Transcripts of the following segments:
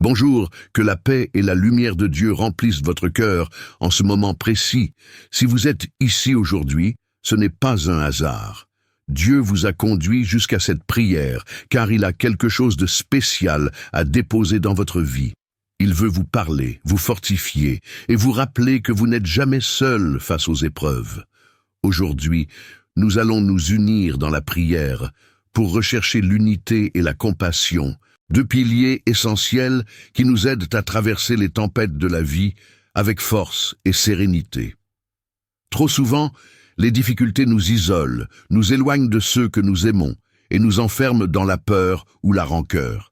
Bonjour, que la paix et la lumière de Dieu remplissent votre cœur en ce moment précis. Si vous êtes ici aujourd'hui, ce n'est pas un hasard. Dieu vous a conduit jusqu'à cette prière, car il a quelque chose de spécial à déposer dans votre vie. Il veut vous parler, vous fortifier et vous rappeler que vous n'êtes jamais seul face aux épreuves. Aujourd'hui, nous allons nous unir dans la prière pour rechercher l'unité et la compassion, deux piliers essentiels qui nous aident à traverser les tempêtes de la vie avec force et sérénité. Trop souvent, les difficultés nous isolent, nous éloignent de ceux que nous aimons et nous enferment dans la peur ou la rancœur.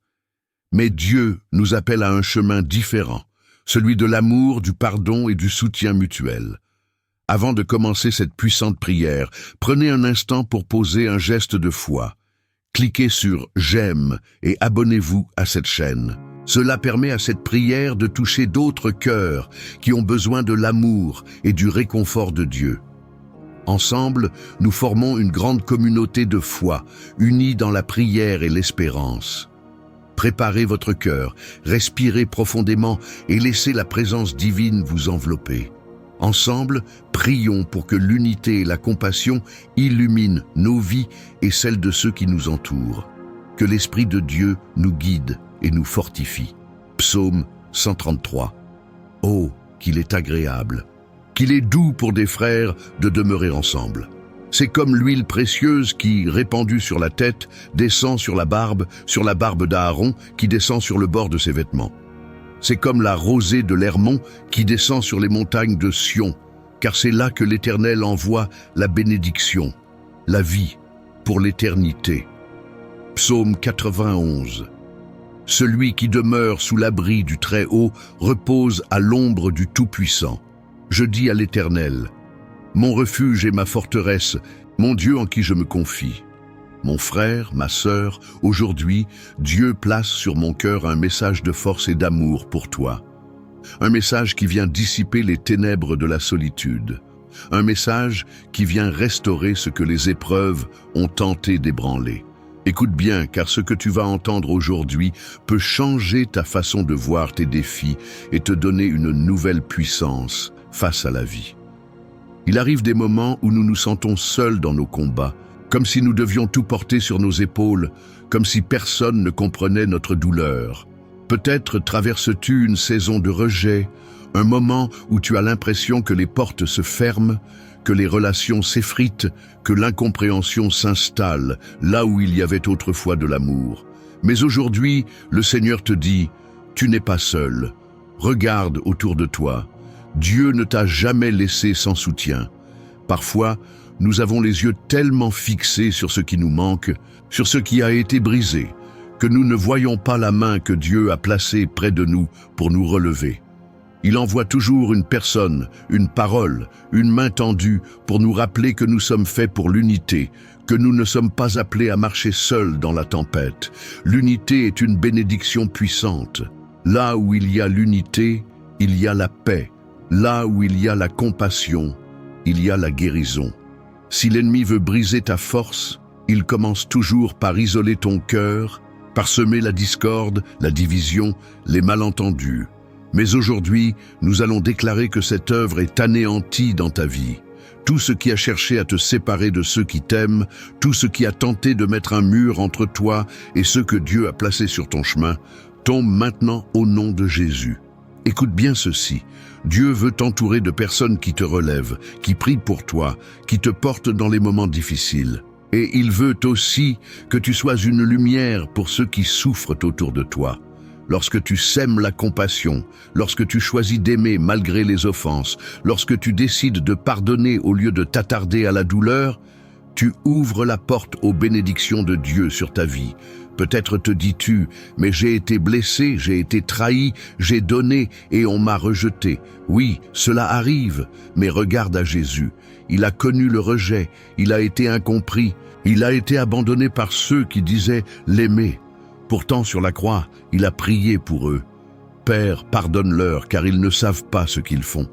Mais Dieu nous appelle à un chemin différent, celui de l'amour, du pardon et du soutien mutuel. Avant de commencer cette puissante prière, prenez un instant pour poser un geste de foi. Cliquez sur « J'aime » et abonnez-vous à cette chaîne. Cela permet à cette prière de toucher d'autres cœurs qui ont besoin de l'amour et du réconfort de Dieu. Ensemble, nous formons une grande communauté de foi, unie dans la prière et l'espérance. Préparez votre cœur, respirez profondément et laissez la présence divine vous envelopper. Ensemble, prions pour que l'unité et la compassion illuminent nos vies et celles de ceux qui nous entourent. Que l'Esprit de Dieu nous guide et nous fortifie. Psaume 133. Oh, qu'il est agréable, qu'il est doux pour des frères de demeurer ensemble. C'est comme l'huile précieuse qui, répandue sur la tête, descend sur la barbe d'Aaron qui descend sur le bord de ses vêtements. C'est comme la rosée de l'Hermon qui descend sur les montagnes de Sion, car c'est là que l'Éternel envoie la bénédiction, la vie, pour l'éternité. Psaume 91. Celui qui demeure sous l'abri du Très-Haut repose à l'ombre du Tout-Puissant. Je dis à l'Éternel, mon refuge et ma forteresse, mon Dieu en qui je me confie. Mon frère, ma sœur, aujourd'hui, Dieu place sur mon cœur un message de force et d'amour pour toi. Un message qui vient dissiper les ténèbres de la solitude. Un message qui vient restaurer ce que les épreuves ont tenté d'ébranler. Écoute bien, car ce que tu vas entendre aujourd'hui peut changer ta façon de voir tes défis et te donner une nouvelle puissance face à la vie. Il arrive des moments où nous nous sentons seuls dans nos combats, comme si nous devions tout porter sur nos épaules, comme si personne ne comprenait notre douleur. Peut-être traverses-tu une saison de rejet, un moment où tu as l'impression que les portes se ferment, que les relations s'effritent, que l'incompréhension s'installe là où il y avait autrefois de l'amour. Mais aujourd'hui, le Seigneur te dit, tu n'es pas seul. Regarde autour de toi. Dieu ne t'a jamais laissé sans soutien. Parfois, nous avons les yeux tellement fixés sur ce qui nous manque, sur ce qui a été brisé, que nous ne voyons pas la main que Dieu a placée près de nous pour nous relever. Il envoie toujours une personne, une parole, une main tendue pour nous rappeler que nous sommes faits pour l'unité, que nous ne sommes pas appelés à marcher seuls dans la tempête. L'unité est une bénédiction puissante. Là où il y a l'unité, il y a la paix. Là où il y a la compassion, il y a la guérison. Si l'ennemi veut briser ta force, il commence toujours par isoler ton cœur, par semer la discorde, la division, les malentendus. Mais aujourd'hui, nous allons déclarer que cette œuvre est anéantie dans ta vie. Tout ce qui a cherché à te séparer de ceux qui t'aiment, tout ce qui a tenté de mettre un mur entre toi et ceux que Dieu a placés sur ton chemin, tombe maintenant au nom de Jésus. Écoute bien ceci, Dieu veut t'entourer de personnes qui te relèvent, qui prient pour toi, qui te portent dans les moments difficiles. Et il veut aussi que tu sois une lumière pour ceux qui souffrent autour de toi. Lorsque tu sèmes la compassion, lorsque tu choisis d'aimer malgré les offenses, lorsque tu décides de pardonner au lieu de t'attarder à la douleur, tu ouvres la porte aux bénédictions de Dieu sur ta vie. Peut-être te dis-tu, mais j'ai été blessé, j'ai été trahi, j'ai donné et on m'a rejeté. Oui, cela arrive, mais regarde à Jésus. Il a connu le rejet, il a été incompris, il a été abandonné par ceux qui disaient l'aimer. Pourtant, sur la croix, il a prié pour eux. Père, pardonne-leur, car ils ne savent pas ce qu'ils font.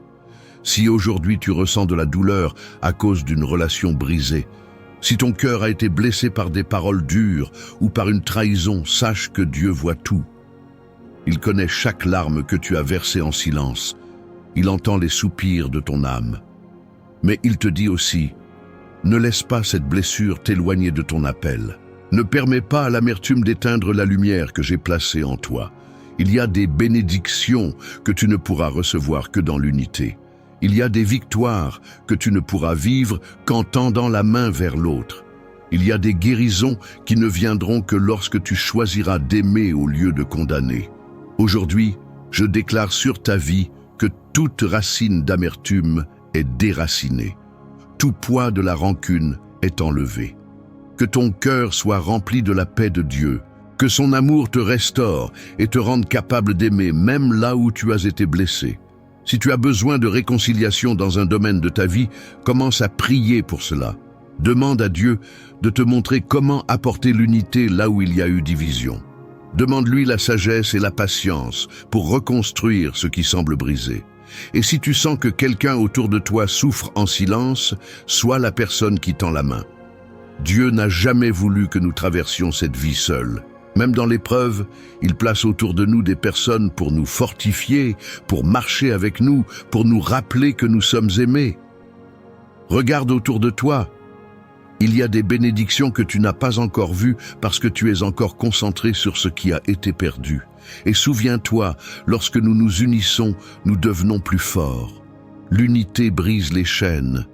Si aujourd'hui tu ressens de la douleur à cause d'une relation brisée, si ton cœur a été blessé par des paroles dures ou par une trahison, sache que Dieu voit tout. Il connaît chaque larme que tu as versée en silence. Il entend les soupirs de ton âme. Mais il te dit aussi, ne laisse pas cette blessure t'éloigner de ton appel. Ne permets pas à l'amertume d'éteindre la lumière que j'ai placée en toi. Il y a des bénédictions que tu ne pourras recevoir que dans l'unité. Il y a des victoires que tu ne pourras vivre qu'en tendant la main vers l'autre. Il y a des guérisons qui ne viendront que lorsque tu choisiras d'aimer au lieu de condamner. Aujourd'hui, je déclare sur ta vie que toute racine d'amertume est déracinée. Tout poids de la rancune est enlevé. Que ton cœur soit rempli de la paix de Dieu, que son amour te restaure et te rende capable d'aimer même là où tu as été blessé. Si tu as besoin de réconciliation dans un domaine de ta vie, commence à prier pour cela. Demande à Dieu de te montrer comment apporter l'unité là où il y a eu division. Demande-lui la sagesse et la patience pour reconstruire ce qui semble brisé. Et si tu sens que quelqu'un autour de toi souffre en silence, sois la personne qui tend la main. Dieu n'a jamais voulu que nous traversions cette vie seuls. Même dans l'épreuve, il place autour de nous des personnes pour nous fortifier, pour marcher avec nous, pour nous rappeler que nous sommes aimés. Regarde autour de toi. Il y a des bénédictions que tu n'as pas encore vues parce que tu es encore concentré sur ce qui a été perdu. Et souviens-toi, lorsque nous nous unissons, nous devenons plus forts. L'unité brise les chaînes.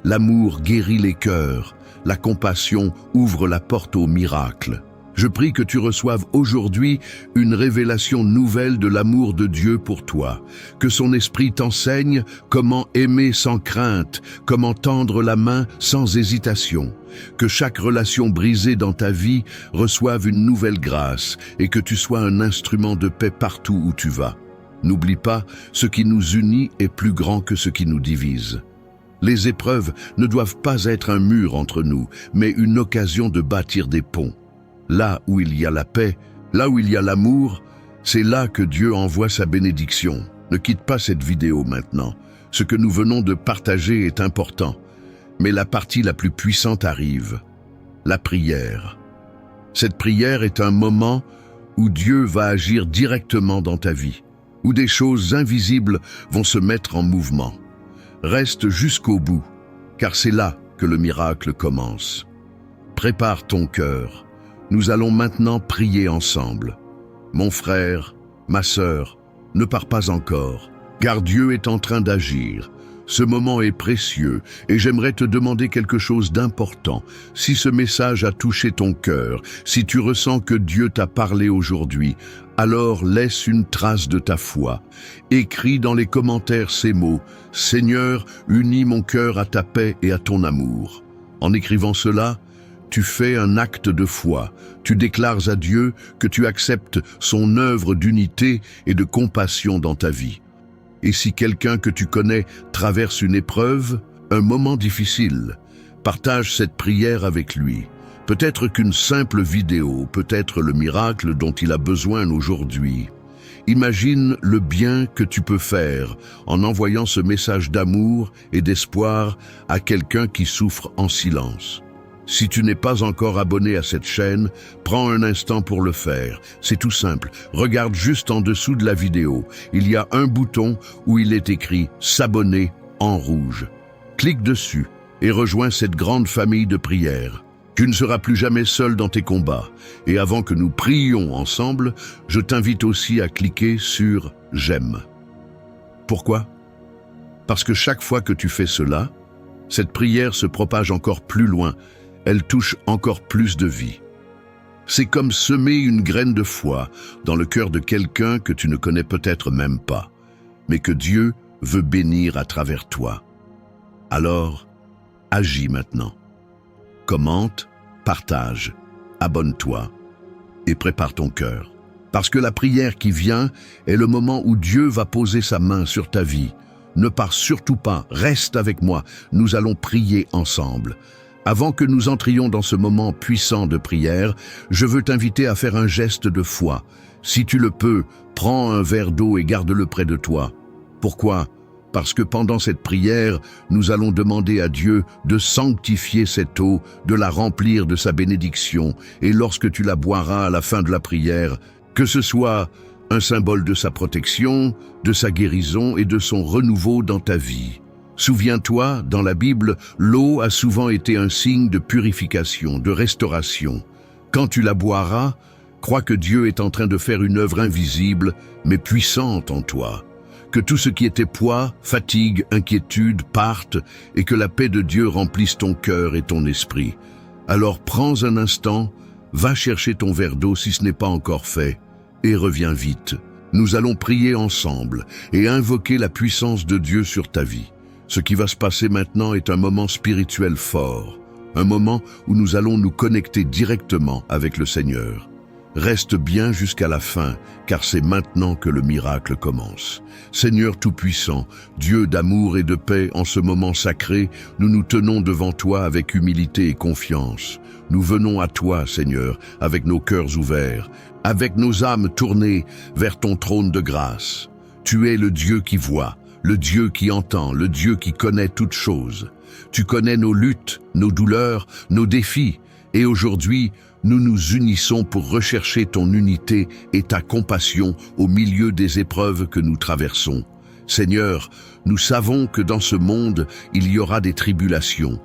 L'amour guérit les cœurs. La compassion ouvre la porte au miracle. Je prie que tu reçoives aujourd'hui une révélation nouvelle de l'amour de Dieu pour toi. Que son esprit t'enseigne comment aimer sans crainte, comment tendre la main sans hésitation. Que chaque relation brisée dans ta vie reçoive une nouvelle grâce et que tu sois un instrument de paix partout où tu vas. N'oublie pas, ce qui nous unit est plus grand que ce qui nous divise. Les épreuves ne doivent pas être un mur entre nous, mais une occasion de bâtir des ponts. Là où il y a la paix, là où il y a l'amour, c'est là que Dieu envoie sa bénédiction. Ne quitte pas cette vidéo maintenant. Ce que nous venons de partager est important. Mais la partie la plus puissante arrive, la prière. Cette prière est un moment où Dieu va agir directement dans ta vie, où des choses invisibles vont se mettre en mouvement. Reste jusqu'au bout, car c'est là que le miracle commence. Prépare ton cœur. Nous allons maintenant prier ensemble. Mon frère, ma sœur, ne pars pas encore, car Dieu est en train d'agir. Ce moment est précieux et j'aimerais te demander quelque chose d'important. Si ce message a touché ton cœur, si tu ressens que Dieu t'a parlé aujourd'hui, alors laisse une trace de ta foi. Écris dans les commentaires ces mots « Seigneur, unis mon cœur à ta paix et à ton amour ». En écrivant cela, tu fais un acte de foi. Tu déclares à Dieu que tu acceptes son œuvre d'unité et de compassion dans ta vie. Et si quelqu'un que tu connais traverse une épreuve, un moment difficile, partage cette prière avec lui. Peut-être qu'une simple vidéo, peut-être le miracle dont il a besoin aujourd'hui. Imagine le bien que tu peux faire en envoyant ce message d'amour et d'espoir à quelqu'un qui souffre en silence. Si tu n'es pas encore abonné à cette chaîne, prends un instant pour le faire. C'est tout simple. Regarde juste en dessous de la vidéo. Il y a un bouton où il est écrit « S'abonner » en rouge. Clique dessus et rejoins cette grande famille de prières. Tu ne seras plus jamais seul dans tes combats. Et avant que nous prions ensemble, je t'invite aussi à cliquer sur « J'aime ». Pourquoi? Parce que chaque fois que tu fais cela, cette prière se propage encore plus loin. Elle touche encore plus de vie. C'est comme semer une graine de foi dans le cœur de quelqu'un que tu ne connais peut-être même pas, mais que Dieu veut bénir à travers toi. Alors, agis maintenant. Commente, partage, abonne-toi et prépare ton cœur. Parce que la prière qui vient est le moment où Dieu va poser sa main sur ta vie. Ne pars surtout pas, reste avec moi, nous allons prier ensemble. Avant que nous entrions dans ce moment puissant de prière, je veux t'inviter à faire un geste de foi. Si tu le peux, prends un verre d'eau et garde-le près de toi. Pourquoi? Parce que pendant cette prière, nous allons demander à Dieu de sanctifier cette eau, de la remplir de sa bénédiction, et lorsque tu la boiras à la fin de la prière, que ce soit un symbole de sa protection, de sa guérison et de son renouveau dans ta vie. Souviens-toi, dans la Bible, l'eau a souvent été un signe de purification, de restauration. Quand tu la boiras, crois que Dieu est en train de faire une œuvre invisible, mais puissante en toi. Que tout ce qui était poids, fatigue, inquiétude partent et que la paix de Dieu remplisse ton cœur et ton esprit. Alors prends un instant, va chercher ton verre d'eau si ce n'est pas encore fait, et reviens vite. Nous allons prier ensemble et invoquer la puissance de Dieu sur ta vie. Ce qui va se passer maintenant est un moment spirituel fort, un moment où nous allons nous connecter directement avec le Seigneur. Reste bien jusqu'à la fin, car c'est maintenant que le miracle commence. Seigneur Tout-Puissant, Dieu d'amour et de paix, en ce moment sacré, nous nous tenons devant toi avec humilité et confiance. Nous venons à toi, Seigneur, avec nos cœurs ouverts, avec nos âmes tournées vers ton trône de grâce. Tu es le Dieu qui voit, le Dieu qui entend, le Dieu qui connaît toutes choses. Tu connais nos luttes, nos douleurs, nos défis, et aujourd'hui, nous nous unissons pour rechercher ton unité et ta compassion au milieu des épreuves que nous traversons. Seigneur, nous savons que dans ce monde, il y aura des tribulations,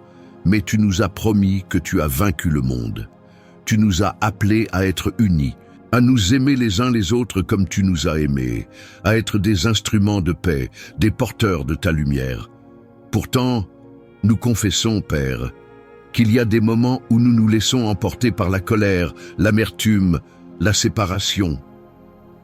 mais tu nous as promis que tu as vaincu le monde. Tu nous as appelés à être unis, à nous aimer les uns les autres comme tu nous as aimés, à être des instruments de paix, des porteurs de ta lumière. Pourtant, nous confessons, Père, qu'il y a des moments où nous nous laissons emporter par la colère, l'amertume, la séparation.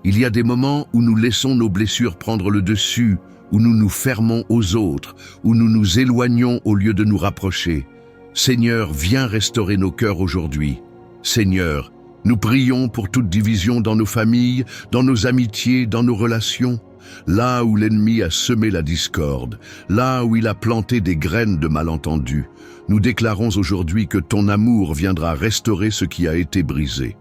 Il y a des moments où nous laissons nos blessures prendre le dessus, où nous nous fermons aux autres, où nous nous éloignons au lieu de nous rapprocher. Seigneur, viens restaurer nos cœurs aujourd'hui. Seigneur, nous prions pour toute division dans nos familles, dans nos amitiés, dans nos relations. Là où l'ennemi a semé la discorde, là où il a planté des graines de malentendus, nous déclarons aujourd'hui que ton amour viendra restaurer ce qui a été brisé.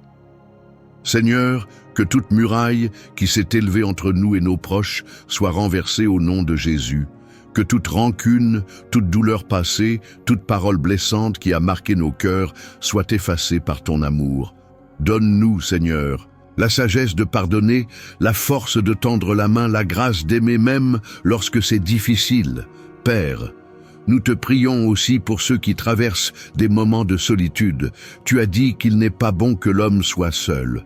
Seigneur, que toute muraille qui s'est élevée entre nous et nos proches soit renversée au nom de Jésus. Que toute rancune, toute douleur passée, toute parole blessante qui a marqué nos cœurs soit effacée par ton amour. Donne-nous, Seigneur, la sagesse de pardonner, la force de tendre la main, la grâce d'aimer même lorsque c'est difficile. Père, nous te prions aussi pour ceux qui traversent des moments de solitude. Tu as dit qu'il n'est pas bon que l'homme soit seul.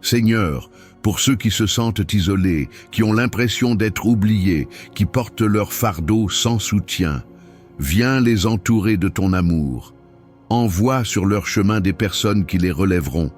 Seigneur, pour ceux qui se sentent isolés, qui ont l'impression d'être oubliés, qui portent leur fardeau sans soutien, viens les entourer de ton amour. Envoie sur leur chemin des personnes qui les relèveront,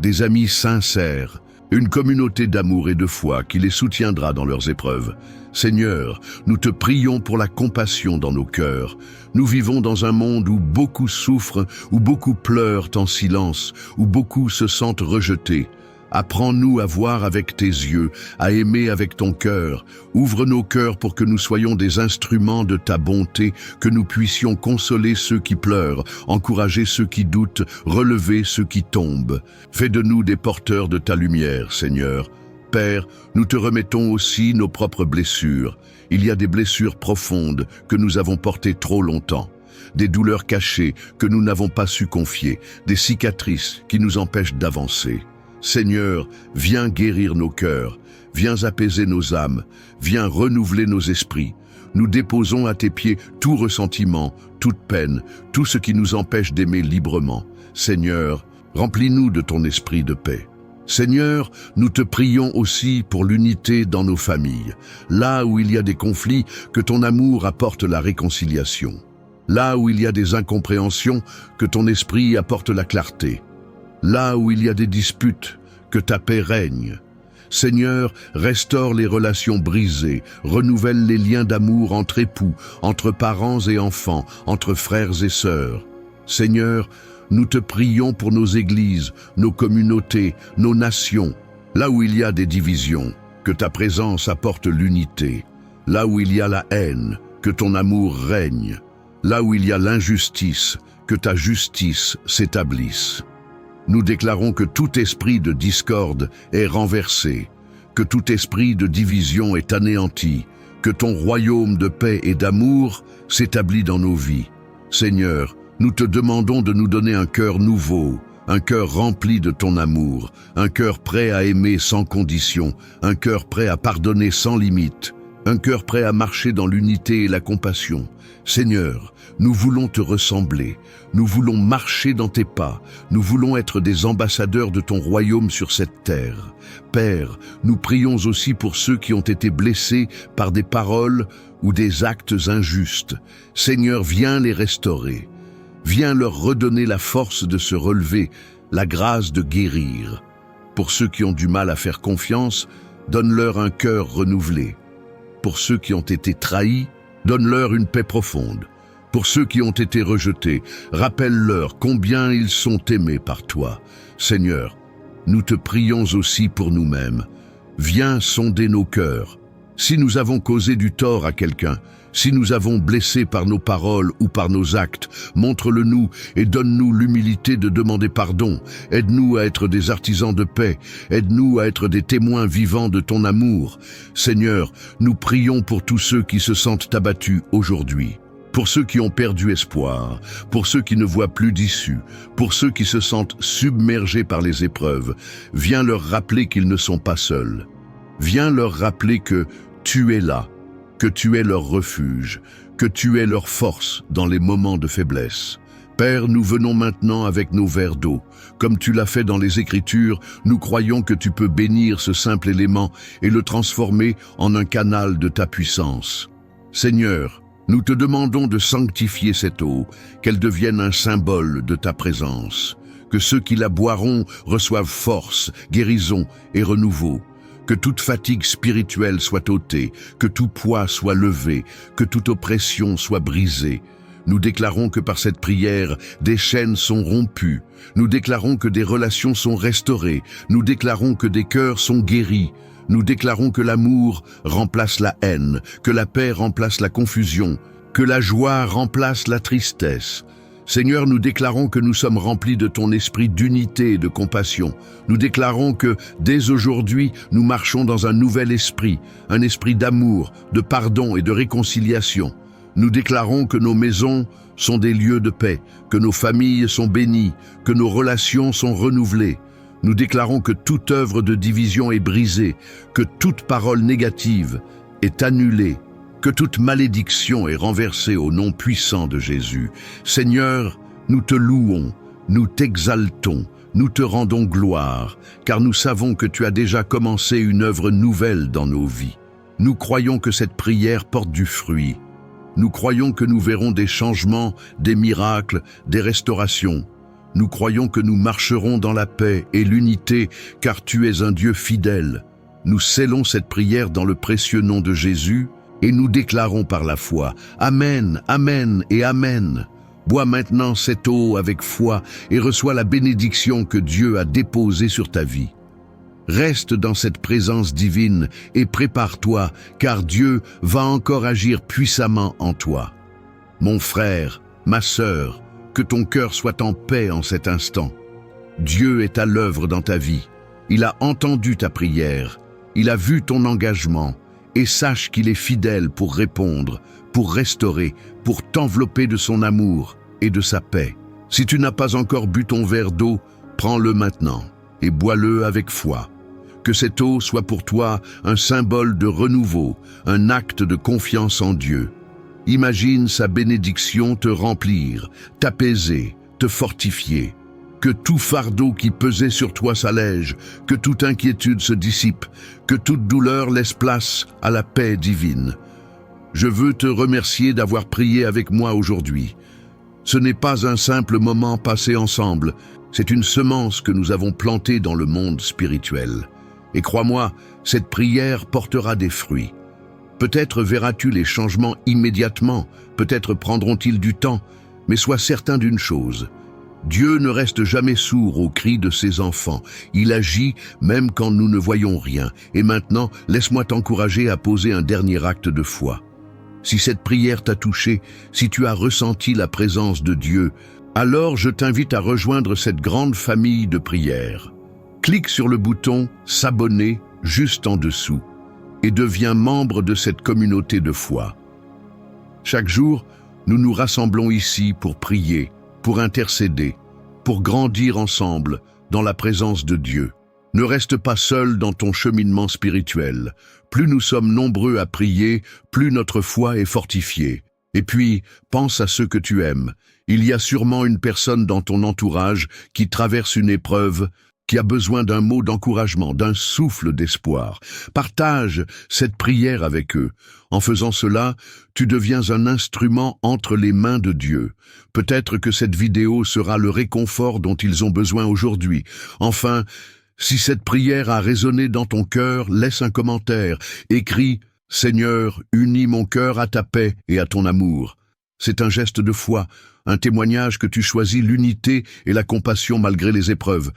des amis sincères, une communauté d'amour et de foi qui les soutiendra dans leurs épreuves. Seigneur, nous te prions pour la compassion dans nos cœurs. Nous vivons dans un monde où beaucoup souffrent, où beaucoup pleurent en silence, où beaucoup se sentent rejetés. Apprends-nous à voir avec tes yeux, à aimer avec ton cœur. Ouvre nos cœurs pour que nous soyons des instruments de ta bonté, que nous puissions consoler ceux qui pleurent, encourager ceux qui doutent, relever ceux qui tombent. Fais de nous des porteurs de ta lumière, Seigneur. Père, nous te remettons aussi nos propres blessures. Il y a des blessures profondes que nous avons portées trop longtemps, des douleurs cachées que nous n'avons pas su confier, des cicatrices qui nous empêchent d'avancer. Seigneur, viens guérir nos cœurs, viens apaiser nos âmes, viens renouveler nos esprits. Nous déposons à tes pieds tout ressentiment, toute peine, tout ce qui nous empêche d'aimer librement. Seigneur, remplis-nous de ton esprit de paix. Seigneur, nous te prions aussi pour l'unité dans nos familles. Là où il y a des conflits, que ton amour apporte la réconciliation. Là où il y a des incompréhensions, que ton esprit apporte la clarté. Là où il y a des disputes, que ta paix règne. Seigneur, restaure les relations brisées, renouvelle les liens d'amour entre époux, entre parents et enfants, entre frères et sœurs. Seigneur, nous te prions pour nos églises, nos communautés, nos nations. Là où il y a des divisions, que ta présence apporte l'unité. Là où il y a la haine, que ton amour règne. Là où il y a l'injustice, que ta justice s'établisse. Nous déclarons que tout esprit de discorde est renversé, que tout esprit de division est anéanti, que ton royaume de paix et d'amour s'établit dans nos vies. Seigneur, nous te demandons de nous donner un cœur nouveau, un cœur rempli de ton amour, un cœur prêt à aimer sans condition, un cœur prêt à pardonner sans limite, un cœur prêt à marcher dans l'unité et la compassion. Seigneur, nous voulons te ressembler, nous voulons marcher dans tes pas, nous voulons être des ambassadeurs de ton royaume sur cette terre. Père, nous prions aussi pour ceux qui ont été blessés par des paroles ou des actes injustes. Seigneur, viens les restaurer. Viens leur redonner la force de se relever, la grâce de guérir. Pour ceux qui ont du mal à faire confiance, donne-leur un cœur renouvelé. Pour ceux qui ont été trahis, donne-leur une paix profonde. Pour ceux qui ont été rejetés, rappelle-leur combien ils sont aimés par toi. Seigneur, nous te prions aussi pour nous-mêmes. Viens sonder nos cœurs. Si nous avons causé du tort à quelqu'un, si nous avons blessé par nos paroles ou par nos actes, montre-le-nous et donne-nous l'humilité de demander pardon. Aide-nous à être des artisans de paix. Aide-nous à être des témoins vivants de ton amour. Seigneur, nous prions pour tous ceux qui se sentent abattus aujourd'hui. Pour ceux qui ont perdu espoir, pour ceux qui ne voient plus d'issue, pour ceux qui se sentent submergés par les épreuves, viens leur rappeler qu'ils ne sont pas seuls. Viens leur rappeler que tu es là, que tu es leur refuge, que tu es leur force dans les moments de faiblesse. Père, nous venons maintenant avec nos verres d'eau. Comme tu l'as fait dans les Écritures, nous croyons que tu peux bénir ce simple élément et le transformer en un canal de ta puissance. Seigneur, nous te demandons de sanctifier cette eau, qu'elle devienne un symbole de ta présence, que ceux qui la boiront reçoivent force, guérison et renouveau. Que toute fatigue spirituelle soit ôtée, que tout poids soit levé, que toute oppression soit brisée. Nous déclarons que par cette prière, des chaînes sont rompues. Nous déclarons que des relations sont restaurées. Nous déclarons que des cœurs sont guéris. Nous déclarons que l'amour remplace la haine, que la paix remplace la confusion, que la joie remplace la tristesse. Seigneur, nous déclarons que nous sommes remplis de ton esprit d'unité et de compassion. Nous déclarons que, dès aujourd'hui, nous marchons dans un nouvel esprit, un esprit d'amour, de pardon et de réconciliation. Nous déclarons que nos maisons sont des lieux de paix, que nos familles sont bénies, que nos relations sont renouvelées. Nous déclarons que toute œuvre de division est brisée, que toute parole négative est annulée, que toute malédiction est renversée au nom puissant de Jésus. Seigneur, nous te louons, nous t'exaltons, nous te rendons gloire, car nous savons que tu as déjà commencé une œuvre nouvelle dans nos vies. Nous croyons que cette prière porte du fruit. Nous croyons que nous verrons des changements, des miracles, des restaurations. Nous croyons que nous marcherons dans la paix et l'unité, car tu es un Dieu fidèle. Nous scellons cette prière dans le précieux nom de Jésus, et nous déclarons par la foi, Amen, Amen et Amen. Bois maintenant cette eau avec foi et reçois la bénédiction que Dieu a déposée sur ta vie. Reste dans cette présence divine et prépare-toi, car Dieu va encore agir puissamment en toi. Mon frère, ma sœur, que ton cœur soit en paix en cet instant. Dieu est à l'œuvre dans ta vie. Il a entendu ta prière, il a vu ton engagement, et sache qu'il est fidèle pour répondre, pour restaurer, pour t'envelopper de son amour et de sa paix. Si tu n'as pas encore bu ton verre d'eau, prends-le maintenant et bois-le avec foi. Que cette eau soit pour toi un symbole de renouveau, un acte de confiance en Dieu. Imagine sa bénédiction te remplir, t'apaiser, te fortifier. Que tout fardeau qui pesait sur toi s'allège, que toute inquiétude se dissipe, que toute douleur laisse place à la paix divine. Je veux te remercier d'avoir prié avec moi aujourd'hui. Ce n'est pas un simple moment passé ensemble, c'est une semence que nous avons plantée dans le monde spirituel. Et crois-moi, cette prière portera des fruits. Peut-être verras-tu les changements immédiatement, peut-être prendront-ils du temps, mais sois certain d'une chose. Dieu ne reste jamais sourd aux cris de ses enfants. Il agit même quand nous ne voyons rien. Et maintenant, laisse-moi t'encourager à poser un dernier acte de foi. Si cette prière t'a touché, si tu as ressenti la présence de Dieu, alors je t'invite à rejoindre cette grande famille de prières. Clique sur le bouton « S'abonner » juste en dessous et deviens membre de cette communauté de foi. Chaque jour, nous nous rassemblons ici pour prier, pour intercéder, pour grandir ensemble dans la présence de Dieu. Ne reste pas seul dans ton cheminement spirituel. Plus nous sommes nombreux à prier, plus notre foi est fortifiée. Et puis, pense à ceux que tu aimes. Il y a sûrement une personne dans ton entourage qui traverse une épreuve, qui a besoin d'un mot d'encouragement, d'un souffle d'espoir. Partage cette prière avec eux. En faisant cela, tu deviens un instrument entre les mains de Dieu. Peut-être que cette vidéo sera le réconfort dont ils ont besoin aujourd'hui. Enfin, si cette prière a résonné dans ton cœur, laisse un commentaire. Écris « Seigneur, unis mon cœur à ta paix et à ton amour ». C'est un geste de foi, un témoignage que tu choisis l'unité et la compassion malgré les épreuves.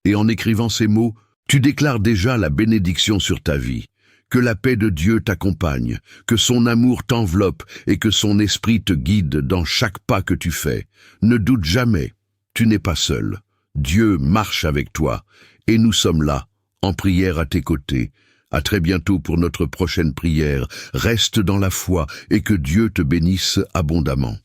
Et en écrivant ces mots, tu déclares déjà la bénédiction sur ta vie. Que la paix de Dieu t'accompagne, que son amour t'enveloppe et que son esprit te guide dans chaque pas que tu fais. Ne doute jamais, tu n'es pas seul. Dieu marche avec toi et nous sommes là, en prière à tes côtés. À très bientôt pour notre prochaine prière. Reste dans la foi et que Dieu te bénisse abondamment.